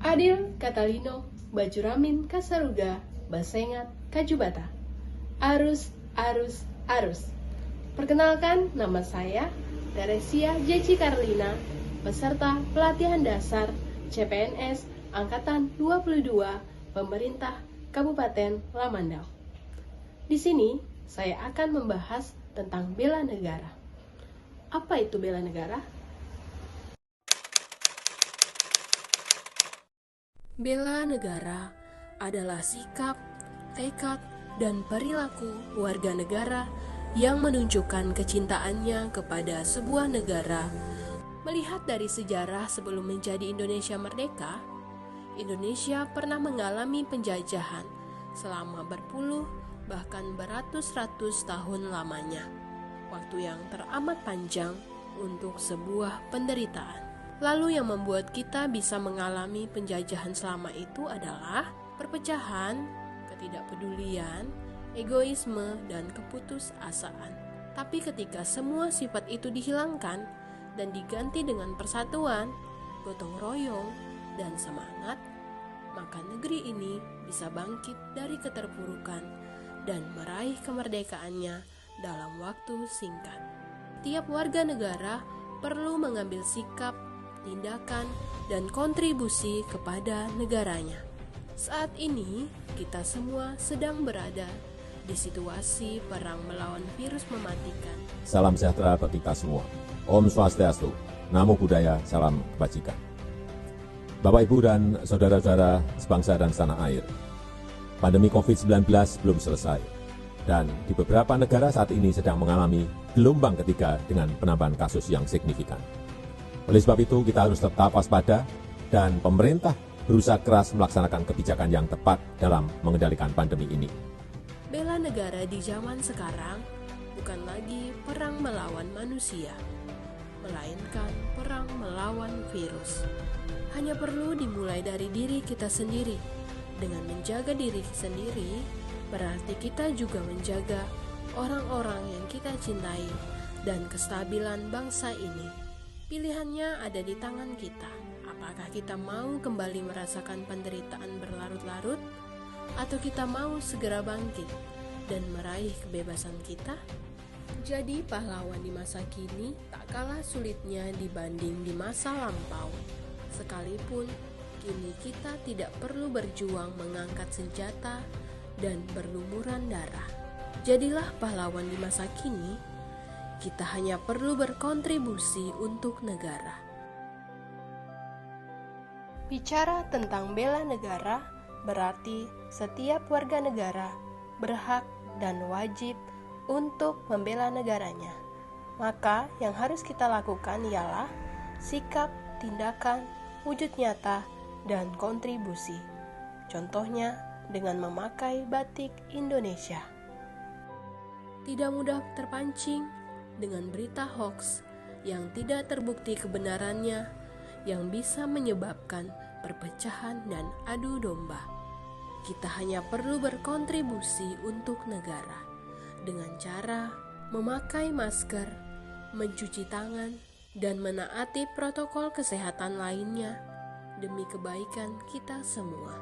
Adil Katalino, Bajuramin Kasaruga, Basengat Kajubata. Arus, arus, arus. Perkenalkan, nama saya Teresia Jeci Karlina, peserta pelatihan dasar CPNS Angkatan 22 Pemerintah Kabupaten Lamandau. Di sini saya akan membahas tentang bela negara. Apa itu bela negara? Bela negara adalah sikap, tekad, dan perilaku warga negara yang menunjukkan kecintaannya kepada sebuah negara. Melihat dari sejarah sebelum menjadi Indonesia merdeka, Indonesia pernah mengalami penjajahan selama berpuluh bahkan beratus-ratus tahun lamanya. Waktu yang teramat panjang untuk sebuah penderitaan. Lalu yang membuat kita bisa mengalami penjajahan selama itu adalah perpecahan, ketidakpedulian, egoisme, dan keputusasaan. Tapi ketika semua sifat itu dihilangkan dan diganti dengan persatuan, gotong royong, dan semangat, maka negeri ini bisa bangkit dari keterpurukan dan meraih kemerdekaannya dalam waktu singkat. Tiap warga negara perlu mengambil sikap, tindakan, dan kontribusi kepada negaranya. Saat ini, kita semua sedang berada di situasi perang melawan virus mematikan. Salam sejahtera bagi kita semua. Om Swastiastu, Namo Buddhaya, salam kebajikan. Bapak, Ibu, dan saudara-saudara sebangsa dan setanah air, pandemi COVID-19 belum selesai, dan di beberapa negara saat ini sedang mengalami gelombang ketiga dengan penambahan kasus yang signifikan. Oleh sebab itu, kita harus tetap waspada dan pemerintah berusaha keras melaksanakan kebijakan yang tepat dalam mengendalikan pandemi ini. Bela negara di zaman sekarang bukan lagi perang melawan manusia, melainkan perang melawan virus. Hanya perlu dimulai dari diri kita sendiri. Dengan menjaga diri sendiri, berarti kita juga menjaga orang-orang yang kita cintai dan kestabilan bangsa ini. Pilihannya ada di tangan kita. Apakah kita mau kembali merasakan penderitaan berlarut-larut, atau kita mau segera bangkit dan meraih kebebasan kita? Jadi pahlawan di masa kini tak kalah sulitnya dibanding di masa lampau. Sekalipun kini kita tidak perlu berjuang mengangkat senjata dan berlumuran darah. Jadilah pahlawan di masa kini. Kita hanya perlu berkontribusi untuk negara. Bicara tentang bela negara berarti setiap warga negara berhak dan wajib untuk membela negaranya. Maka yang harus kita lakukan ialah sikap, tindakan, wujud nyata, dan kontribusi. Contohnya dengan memakai batik Indonesia. Tidak mudah terpancing dengan berita hoax yang tidak terbukti kebenarannya, yang bisa menyebabkan perpecahan dan adu domba. Kita hanya perlu berkontribusi untuk negara dengan cara memakai masker, mencuci tangan, dan menaati protokol kesehatan lainnya demi kebaikan kita semua.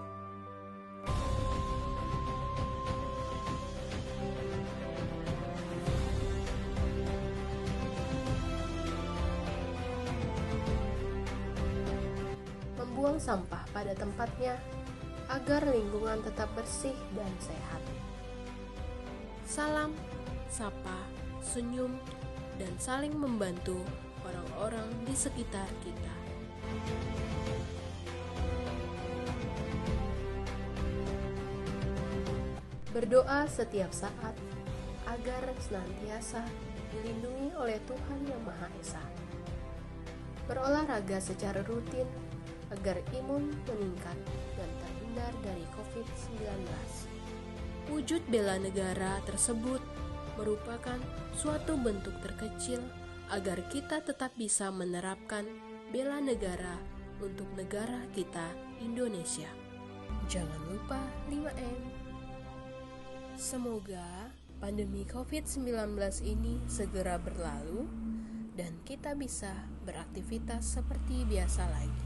Membuang sampah pada tempatnya agar lingkungan tetap bersih dan sehat. Salam, sapa, senyum, dan saling membantu orang-orang di sekitar kita. Berdoa setiap saat agar senantiasa dilindungi oleh Tuhan Yang Maha Esa. Berolahraga secara rutin agar imun meningkat dan terhindar dari COVID-19. Wujud bela negara tersebut merupakan suatu bentuk terkecil agar kita tetap bisa menerapkan bela negara untuk negara kita, Indonesia. Jangan lupa 5M. Semoga pandemi COVID-19 ini segera berlalu dan kita bisa beraktivitas seperti biasa lagi.